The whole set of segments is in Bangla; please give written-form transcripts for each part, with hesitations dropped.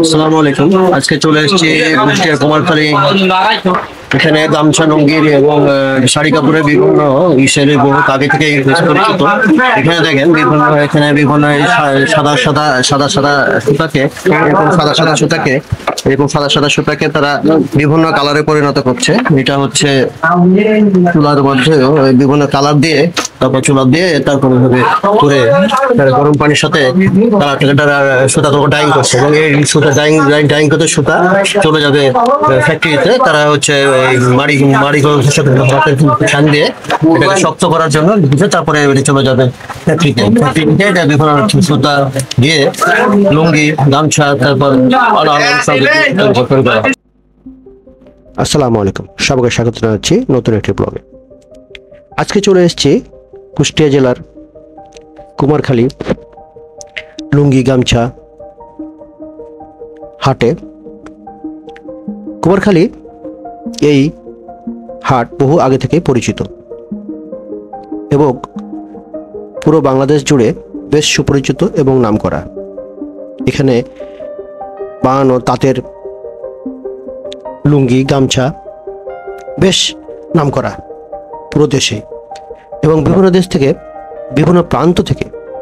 আসসালামু আলাইকুম। আজকে চলে এসেছি কুষ্টিয়ার কুমারখালী। এখানে গামছা, লুঙ্গির এবং শাড়ি কাপড়ের বিভিন্ন ইসের বহু আগে থেকে পরিচিত। এখানে দেখেন বিভিন্ন সাদা সাদা সাদা সাদা সুতাকে এরকম সাদা সাদা সুতাকে তারা বিভিন্ন কালারে পরিণত করছে। এটা হচ্ছে চুলার মধ্যে বিভিন্ন কালার দিয়ে, তারপর চুলা দিয়ে তারপরে ভাবে করে গরম পানির সাথে তারা সুতা ডাইং করছে এবং এই সুতা ডাইং করতে সুতা চলে যাবে ফ্যাক্টরিতে। তারা হচ্ছে মাড়ি সাথে ফ্যান দিয়ে এটাকে শক্ত করার জন্য তারপরে এটা চলে যাবে ফ্যাক্টরিতে। এটা বিভিন্ন সুতা দিয়ে লুঙ্গি, গামছা, তারপর আসসালামু আলাইকুম, সবাইকে স্বাগত জানাচ্ছি নতুন একটি ব্লগে। আজকে চলে এসেছি কুষ্টিয়া জেলার কুমারখালী লুঙ্গি গামছা হাটে। কুমারখালী এই হাট বহু আগে থেকে পরিচিত এবং পুরো বাংলাদেশ জুড়ে বেশ সুপরিচিত এবং নামকরা। এখানে বানানো তাঁতের লুঙ্গি গামছা বেশ নামকরা পুরো দেশে, এবং বিভিন্ন দেশ থেকে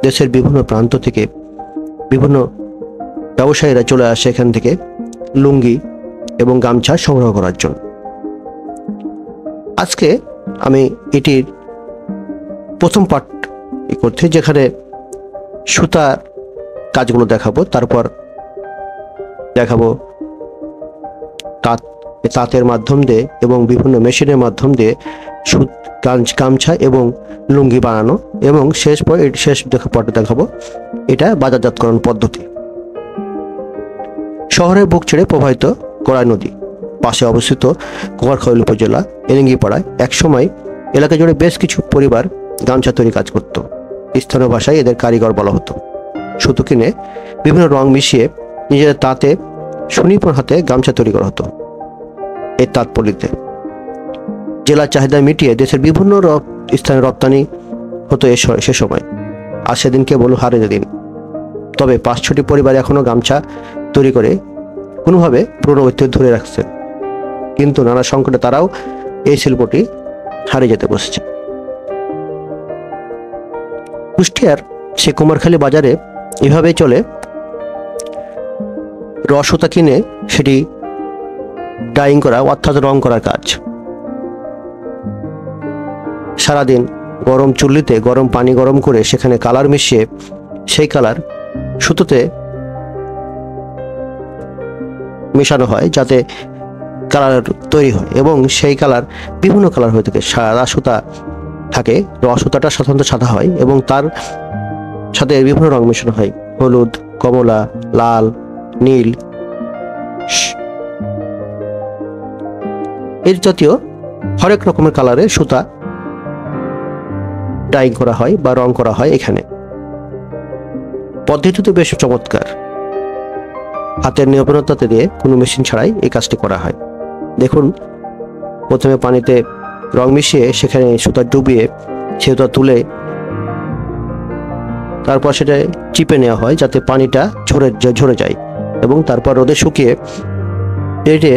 দেশের বিভিন্ন প্রান্ত থেকে বিভিন্ন ব্যবসায়ীরা চলে আসে এখান থেকে লুঙ্গি এবং গামছা সংগ্রহ করার জন্য। আজকে আমি এটির প্রথম পার্ট করছি, যেখানে সুতার কাজগুলো দেখাবো, তারপর দেখাবো তাঁতের মাধ্যম দিয়ে এবং বিভিন্ন মেশিনের মাধ্যম দিয়ে গামছা এবং লুঙ্গি বানানো, এবং শেষ পর্বে দেখাবো এটা বাজারজাতকরণ পদ্ধতি। শহরের বুক ছেড়ে প্রবাহিত গড়াই নদী পাশে অবস্থিত কুমারখালী উপজেলা এলিঙ্গিপাড়ায় একসময় এলাকা জুড়ে বেশ কিছু পরিবার গামছা তৈরি কাজ করত। স্থানীয় ভাষায় এদের কারিগর বলা হতো। সুতো কিনে বিভিন্ন রং মিশিয়ে নিজেদের তাঁতে সুনিপুণ হাতে গামছা তৈরি করা হতো। এই তাঁতপল্লীতে জেলার চাহিদা মিটিয়ে দেশের বিভিন্ন স্থানে রপ্তানি হতো সে সময়। আর সেদিন কেবল হারের দিন। তবে 5-6টি পরিবার এখনো গামছা তৈরি করে কোনোভাবে পুরনো ঐতিহ্য ধরে রাখছে, কিন্তু নানা সংকটে তারাও এই শিল্পটি হারিয়ে যেতে বসেছে। কুষ্টিয়ার সে কুমারখালী বাজারে এভাবেই চলে রসুতা কিনে সেটি ডাইং করা অর্থাৎ রং করার কাজ। সারাদিন গরম চুল্লিতে গরম পানি গরম করে সেখানে কালার মিশিয়ে সেই কালার সুতোতে মেশানো হয় যাতে কালার তৈরি হয়, এবং সেই কালার বিভিন্ন কালার হয়ে থাকে। সাদা সুতা থাকে, রসুতাটা সাধারণত সাদা হয় এবং তার সাথে বিভিন্ন রং মেশানো হয়, হলুদ, কমলা, লাল, নীল, এর জাতীয় হরেক রকমের কালারের সুতা ডাইং করা হয় বা রং করা হয়। এখানে পদ্ধতিতে বেশ চমৎকার। হাতের নিপুণতাতে দিয়ে কোনো মেশিন ছাড়াই এই কাজটি করা হয়। দেখুন, প্রথমে পানিতে রং মিশিয়ে সেখানে সুতা ডুবিয়ে সুতা তুলে তারপর সেটা চিপে নেওয়া হয় যাতে পানিটা ঝরে যায়, এবং তারপর রোদে শুকিয়ে এটে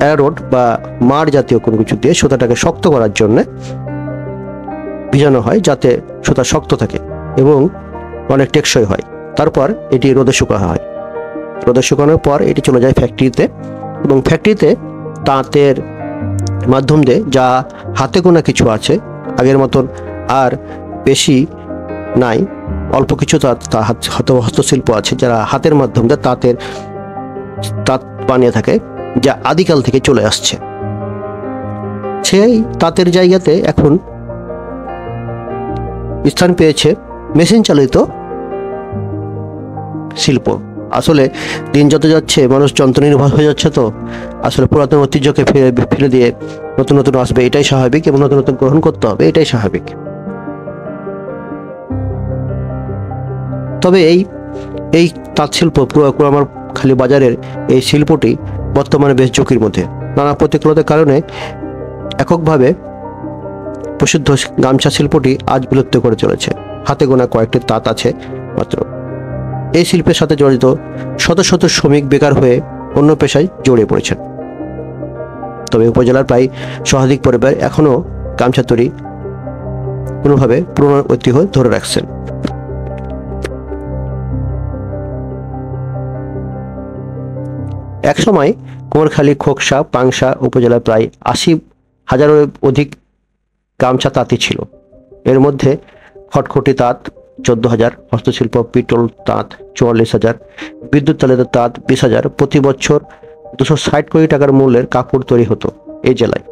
অ্যারোড বা মাড় জাতীয় কোনো কিছু দিয়ে সুতাটাকে শক্ত করার জন্য ভিজানো হয় যাতে সুতা শক্ত থাকে এবং অনেক টেকসই হয়। তারপর এটি রোদে শুকানো হয়। রোদে শুকানোর পর এটি চলে যায় ফ্যাক্টরিতে, এবং ফ্যাক্টরিতে তাঁতের মাধ্যম দিয়ে যা হাতে গোনা কিছু আছে, আগের মতন আর বেশি নাই, অল্প কিছু হস্তশিল্প আছে যারা হাতের মাধ্যম দিয়ে তাঁত বানিয়ে থাকে, যা আদিকাল থেকে চলে আসছে। সেই তাঁতের জায়গাতে এখন স্থান পেয়েছে মেশিন চালিত শিল্প। আসলে দিন যত যাচ্ছে মানুষ যন্ত্র নির্ভর হয়ে যাচ্ছে, তো আসলে পুরাতন ঐতিহ্যকে ফিরে দিয়ে নতুন নতুন আসবে, এটাই স্বাভাবিক, এবং নতুন নতুন গ্রহণ করতে হবে, এটাই স্বাভাবিক। তবে এই তাঁত শিল্প কুমারখালী বাজারের এই শিল্পটি বর্তমানে বেশ ঝুঁকির মধ্যে। নানা প্রতিকূলতার কারণে এককভাবে প্রসিদ্ধ গামছা শিল্পটি আজ বিলুপ্ত করে চলেছে। হাতে গোনা কয়েকটি তাঁত আছে মাত্র। এই শিল্পের সাথে জড়িত শত শত শ্রমিক বেকার হয়ে অন্য পেশায় জড়িয়ে পড়েছেন। তবে উপজেলার প্রায় শতাধিক পরিবার এখনও গামছা তৈরি কোনোভাবে পুরনো ঐতিহ্য ধরে রাখছেন। একসময় কুমারখালী, খোকসা, পাংশা উপজেলায় প্রায় 80,000-এর অধিক গামছা তাঁতি ছিল। এর মধ্যে খটখটি তাঁত 14,000, হস্তশিল্প পিতল তাঁত 44,000, বিদ্যুৎ চালিত তাঁত 20,000। প্রতি বছর 260 কোটি টাকার মূল্যের কাপড় তৈরি হতো এই জেলায়।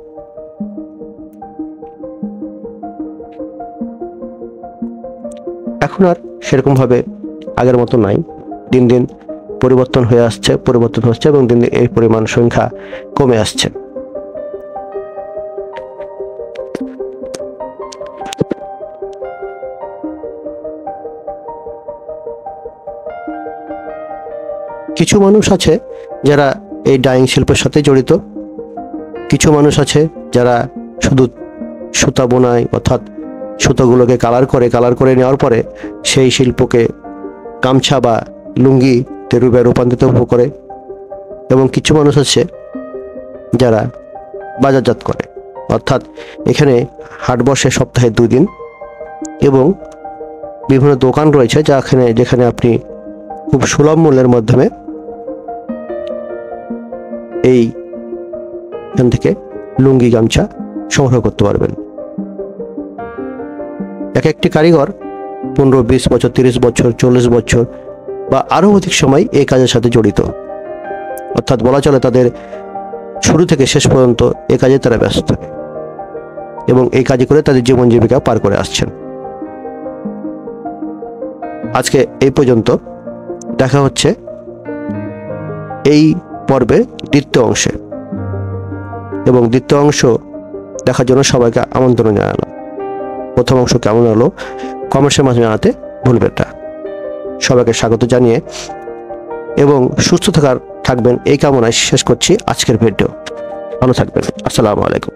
এখন আর সেরকম ভাবে আগের মতো নাই। দিন দিন পরিবর্তন হচ্ছে এবং দিন দিন এই পরিমাণ সংখ্যা কমে আসছে। কিছু মানুষ আছে যারা এই ডাইং শিল্পের সাথে জড়িত, কিছু মানুষ আছে যারা শুধু সুতা বোনায়, অর্থাৎ সুতোগুলোকে কালার করে নেওয়ার পরে সেই শিল্পকে গামছা বা লুঙ্গিতে রূপান্তরিত করে, এবং কিছু মানুষ আছে যারা বাজারজাত করে, অর্থাৎ এখানে হাট বসে সপ্তাহে 2 দিন এবং বিভিন্ন দোকান রয়েছে যেখানে আপনি খুব সুলভ মূল্যের মাধ্যমে এখান থেকে লুঙ্গি গামছা সংগ্রহ করতে পারবেন। এক একটি কারিগর 15, 20 বছর, 30 বছর, 40 বছর বা আরো অধিক সময় এই কাজের সাথে জড়িত, অর্থাৎ বলা চলে তাদের শুরু থেকে শেষ পর্যন্ত এই কাজে তারা ব্যস্ত এবং এই কাজে করে তাদের জীবন জীবিকা পার করে আসছেন। আজকে এই পর্যন্ত, দেখা হচ্ছে এই পর্বের দ্বিতীয় অংশে, এবং দ্বিতীয় অংশ দেখার জন্য সবাইকে আমন্ত্রণ জানালাম। প্রথম অংশ কেমন হলো কমেন্টের মাধ্যমে জানাতে ভুলবেন না। সবাইকে স্বাগত জানিয়ে এবং সুস্থ থাকবেন এই কামনায় শেষ করছি আজকের ভিডিও। ভালো থাকবেন। আসসালামু আলাইকুম।